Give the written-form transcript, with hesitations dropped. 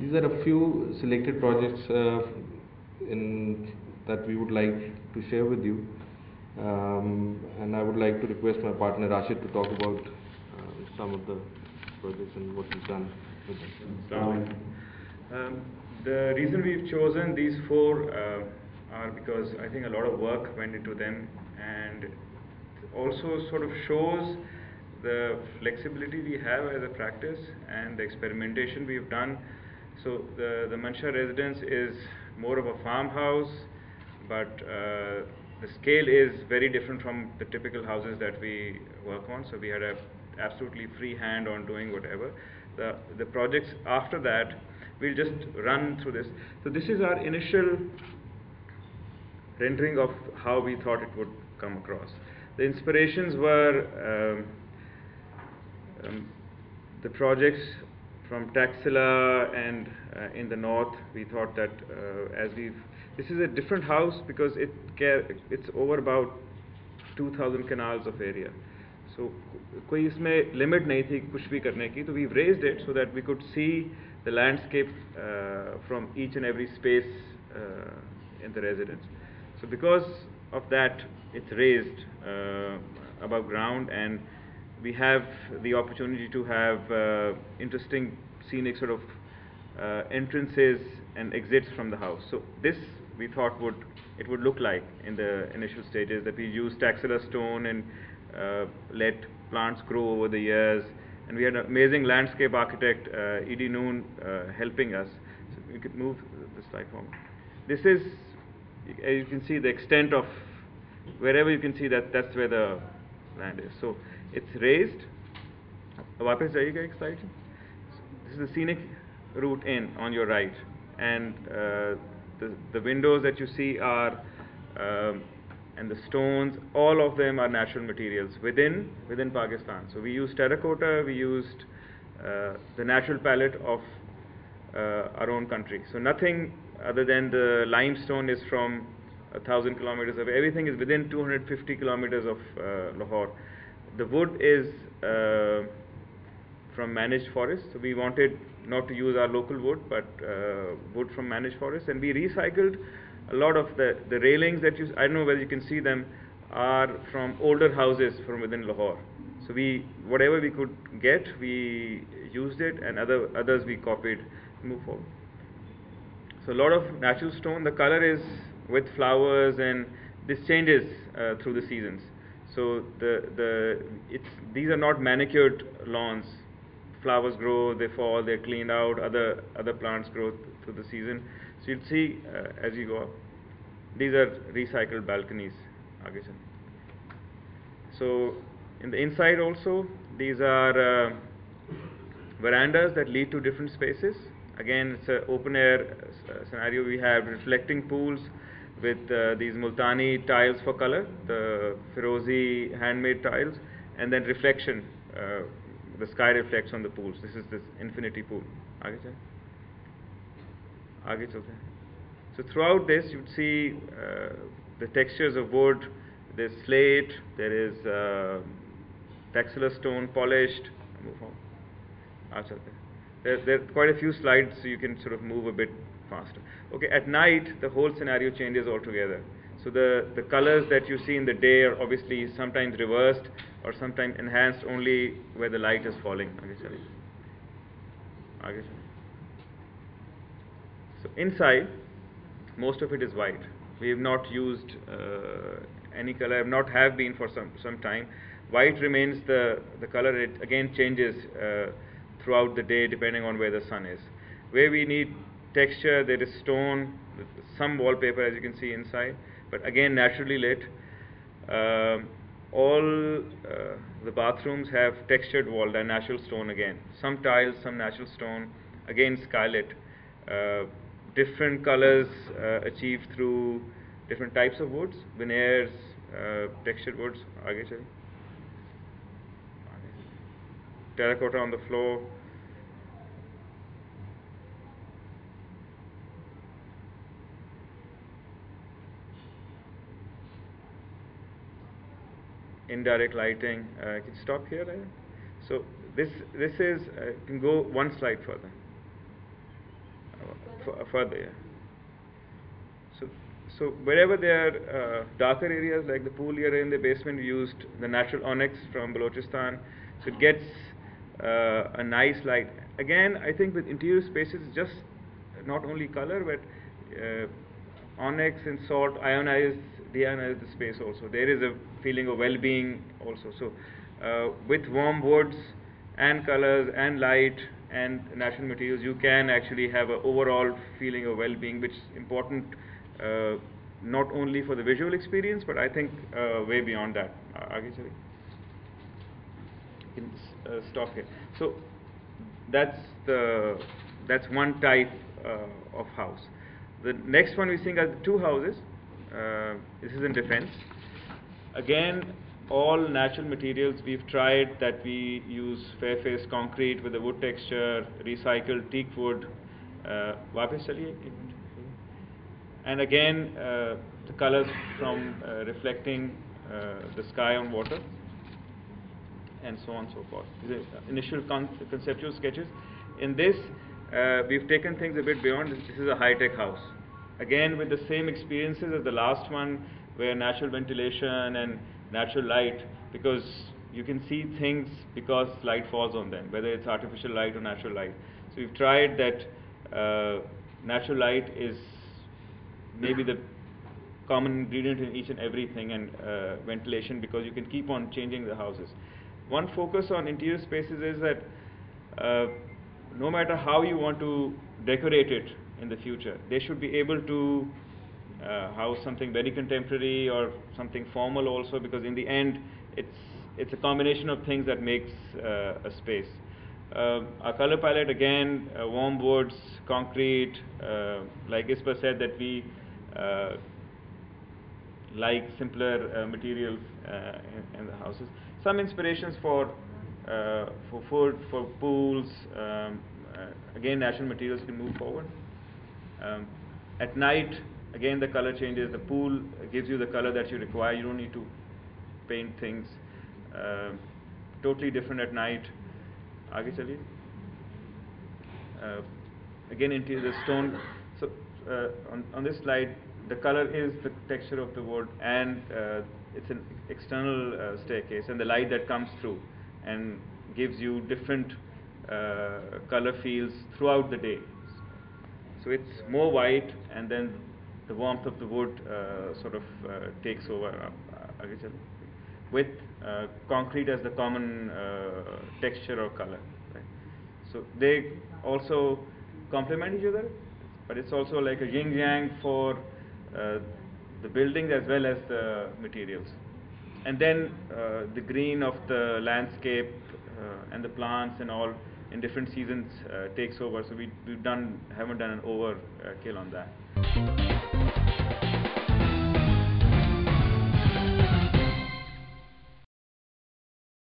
These are a few selected projects that we would like to share with you, and I would like to request my partner Rashid to talk about some of the projects and what he's done with them. The reason we've chosen these four are because I think a lot of work went into them, and also sort of shows the flexibility we have as a practice and the experimentation we've done. So the Mansha residence is more of a farmhouse, but the scale is very different from the typical houses that we work on. So we had a absolutely free hand on doing whatever. The projects after that, we'll just run through this. So this is our initial rendering of how we thought it would come across. The inspirations were the projects from Taxila and in the north. We thought that this is a different house because it's over about 2,000 canals of area. So कोई इसमें limit नहीं थी कुछ भी करने की, तो we've raised it so that we could see the landscape from each and every space in the residence. So because of that, it's raised above ground, and we have the opportunity to have interesting scenic sort of entrances and exits from the house. So this we thought it would look like in the initial stages, that we used Taxila stone and let plants grow over the years, and we had an amazing landscape architect E.D. Noon helping us. So we could move the slide forward. This is, as you can see, the extent of wherever you can see that's where the land is. So it's raised. वापस जाइएगा एक slide. This is the scenic route in on your right, and the windows that you see are and the stones, all of them are natural materials within Pakistan. So we used terracotta, we used the natural palette of our own country. So nothing other than the limestone is from 1,000 kilometers away. Everything is within 250 kilometers of Lahore. The wood is from managed forests. So we wanted not to use our local wood, but wood from managed forests, and we recycled a lot of the railings that I don't know whether you can see them, are from older houses from within Lahore. So whatever we could get, we used it, and others we copied. Move forward. So a lot of natural stone. The color is with flowers, and this changes through the seasons. So these are not manicured lawns. Flowers grow, they fall, they're cleaned out. Other plants grow through the season. So you'll see as you go up. These are recycled balconies. So in the inside also, these are verandas that lead to different spaces. Again, it's an open air scenario. We have reflecting pools with these multani tiles for color, the Ferozi handmade tiles, and then reflection. The sky reflects on the pools. This is this infinity pool. So throughout this, you'd see the textures of wood. There's slate. There is Taxila stone polished. There are quite a few slides, so you can sort of move a bit faster. Okay, at night, the whole scenario changes altogether. So the colors that you see in the day are obviously sometimes reversed or sometimes enhanced only where the light is falling. So inside, most of it is white. We have not used any color, have been for some time. White remains the color. It again changes throughout the day depending on where the sun is. Where we need texture, there is stone, some wallpaper as you can see inside, but again naturally lit. All the bathrooms have textured wall, and natural stone again. Some tiles, some natural stone, again skylit. Different colors achieved through different types of woods, veneers, textured woods. Terracotta on the floor. indirect lighting. Can you stop here? So this is you can go one slide further. Further, yeah. So wherever there are darker areas like the pool area in the basement, we used the natural onyx from Balochistan, so it gets a nice light. Again, I think with interior spaces, it's just not only color, but onyx and salt deionize the space also. There is a feeling of well-being also. So with warm woods and colors and light and natural materials, you can actually have an overall feeling of well-being, which is important not only for the visual experience, but I think way beyond that. Actually, you can stop here. So that's one type of house. The next one we think are the two houses. This is in defense. Again, all natural materials we've tried, that we use fair face concrete with the wood texture, recycled teak wood. वापस चलिए. And again, the colors from reflecting the sky on water, and so on and so forth. These are initial conceptual sketches. In this, we've taken things a bit beyond. This is a high-tech house. Again, with the same experiences as the last one, where natural ventilation and natural light, because you can see things because light falls on them, whether it's artificial light or natural light. So we've tried that natural light is maybe the common ingredient in each and everything, and ventilation, because you can keep on changing the houses. One focus on interior spaces is that no matter how you want to decorate it in the future, they should be able to house something very contemporary or something formal also, because in the end it's a combination of things that makes a space. Our color palette, again, warm woods, concrete, like Ispa said, that we like simpler materials in the houses. Some inspirations for food, for pools, again natural materials can move forward. At night, again the color changes. The pool gives you the color that you require. You don't need to paint things. Totally different at night. आगे चलिए. Again, into the stone. So on this slide, the color is the texture of the wood, and it's an external staircase, and the light that comes through and gives you different color fields throughout the day. So it's more white, and then the warmth of the wood sort of takes over. आगे चलिए. With concrete as the common texture or color. Right? So they also complement each other, but it's also like a yin-yang for the buildings as well as the materials. And then the green of the landscape and the plants and all in different seasons takes over. So haven't done an overkill on that.